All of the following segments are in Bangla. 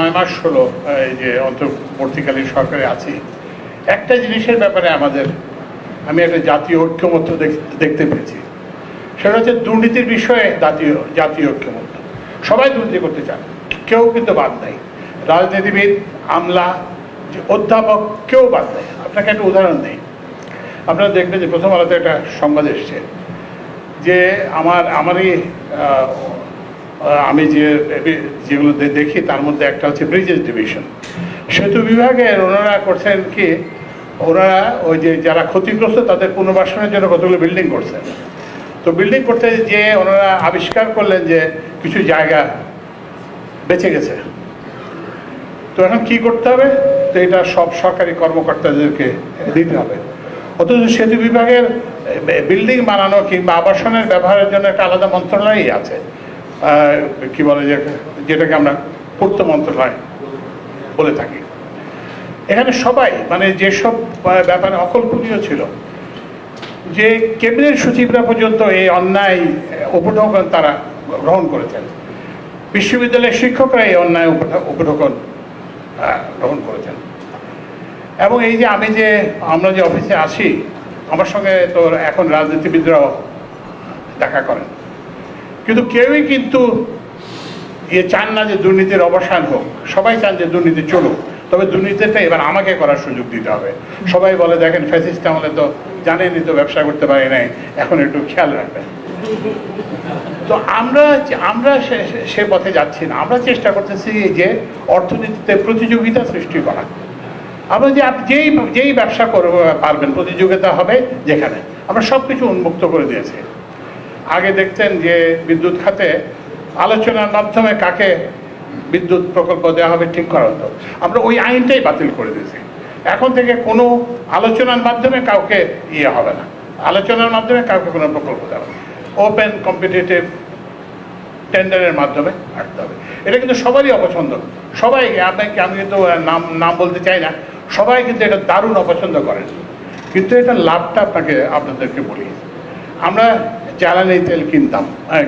9 মাস হলো এই যে অন্তর্বর্তীকালীন সরকারে আছি, একটা জিনিসের ব্যাপারে আমি একটা জাতীয় ঐক্যমত্য দেখতে পেয়েছি। সেটা হচ্ছে দুর্নীতির বিষয়ে জাতীয় ঐক্যমত্য। সবাই দুর্নীতি করতে চান, কেউ কিন্তু বাদ নাই। রাজনীতিবিদ, আমলা, অধ্যাপক, কেউ বাদ নেই। আপনাকে একটা উদাহরণ নেই, আপনারা দেখবেন যে প্রথম আলোতে একটা সংবাদ এসছে যে আমি যেগুলো দেখি তার মধ্যে একটা হচ্ছে ব্রিজেস ডিভিশন, সেতু বিভাগের ওনারা করছেন কি, ওনারা ওই যে যারা ক্ষতিগ্রস্ত তাদের পুনর্বাসনের জন্য কতগুলো বিল্ডিং করছেন। তো বিল্ডিং করতে যে ওনারা আবিষ্কার করলেন যে কিছু জায়গা বেঁচে গেছে। তো এখন কি করতে হবে, তো এটা সব সরকারি কর্মকর্তাদেরকে দিতে হবে। অথচ সেতু বিভাগের বিল্ডিং বানানো কিংবা আবাসনের ব্যবহারের জন্য একটা আলাদা মন্ত্রণালয়ই আছে, কি বলে যেটাকে আমরা পূর্ত মন্ত্রণালয় বলে থাকি। এখানে সবাই মানে যেসব ব্যাপারে অকল্পনীয় ছিল, যে ক্যাবিনেট সচিবরা পর্যন্ত এই অন্যায় উপঢৌকন তারা গ্রহণ করেছেন, বিশ্ববিদ্যালয়ের শিক্ষকরা এই অন্যায় উপঢৌকন গ্রহণ করেছেন। এবং এই যে আমরা যে অফিসে আছি, আমার সঙ্গে তো এখন রাজনীতিবিদরাও দেখা করেন, কিন্তু কেউই কিন্তু চান না যে দুর্নীতির অবসান হোক। সবাই চান যে দুর্নীতি চলুক, তবে দুর্নীতিটা এবার আমাকে করার সুযোগ দিতে হবে। সবাই বলে দেখেন ফ্যাসিস্ট আমলে তো জানেনই তো ব্যবসা করতে পারি নাই, এখন একটু খেয়াল রাখবেন। তো আমরা সে পথে যাচ্ছি না। আমরা চেষ্টা করতেছি যে অর্থনীতিতে প্রতিযোগিতা সৃষ্টি করা। আমরা যেই ব্যবসা করবো পারবেন, প্রতিযোগিতা হবে যেখানে। আমরা সব কিছু উন্মুক্ত করে দিয়েছি। আগে দেখতেন যে বিদ্যুৎ খাতে আলোচনার মাধ্যমে কাকে বিদ্যুৎ প্রকল্প দেওয়া হবে ঠিক করা হতো, আমরা ওই আইনটাই বাতিল করে দিয়েছি। এখন থেকে কোনো আলোচনার মাধ্যমে কাউকে হবে না, আলোচনার মাধ্যমে কাউকে কোনো প্রকল্প দেওয়া হবে, ওপেন কম্পিটিটিভ টেন্ডারের মাধ্যমে রাখতে হবে। এটা কিন্তু সবারই অপছন্দ। সবাই, আমি কিন্তু নাম বলতে চাই না, সবাই কিন্তু এটা দারুণ অপছন্দ করেন। কিন্তু এটা লাভটা আপনাদেরকে বলি, আমরা জ্বালানি তেল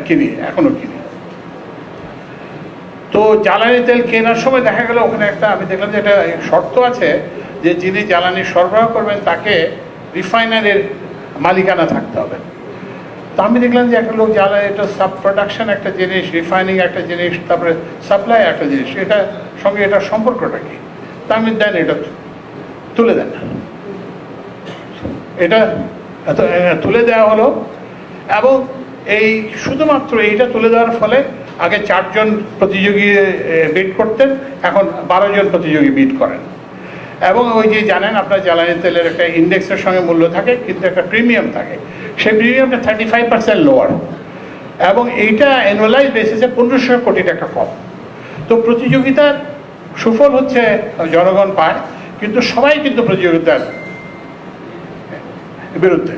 কিনি, এখনো কিনি। তো জ্বালানি তেল কেনার সময় দেখা গেল ওখানে আমি দেখলাম যে একটা শর্ত আছে যে যিনি জ্বালানি সরবরাহ করবেন তাকে রিফাইনারির মালিকানা থাকতে হবে। তো আমি দেখলাম যে একটা লোক জ্বালানি, এটা সাব প্রোডাকশন একটা জিনিস, রিফাইনিং একটা জিনিস, তারপরে সাপ্লাই একটা জিনিস, এটার সঙ্গে এটার সম্পর্কটা কি? তা আমি দেন, এটা তুলে দেন। এটা তুলে দেওয়া হলো, এবং এই শুধুমাত্র এইটা তুলে দেওয়ার ফলে আগে 4 জন প্রতিযোগী বিড করতেন, এখন 12 জন প্রতিযোগী বিড করেন। এবং ওই যে জানেন আপনার জ্বালানি তেলের একটা ইন্ডেক্সের সঙ্গে মূল্য থাকে, কিন্তু একটা প্রিমিয়াম থাকে, সেই প্রিমিয়ামটা 35% লোয়ার, এবং এইটা অ্যানুয়ালাইজ বেসিসে 1500 কোটি টাকা কম। তো প্রতিযোগিতার সুফল হচ্ছে জনগণ পায়, কিন্তু সবাই কিন্তু প্রতিযোগিতার বিরুদ্ধে।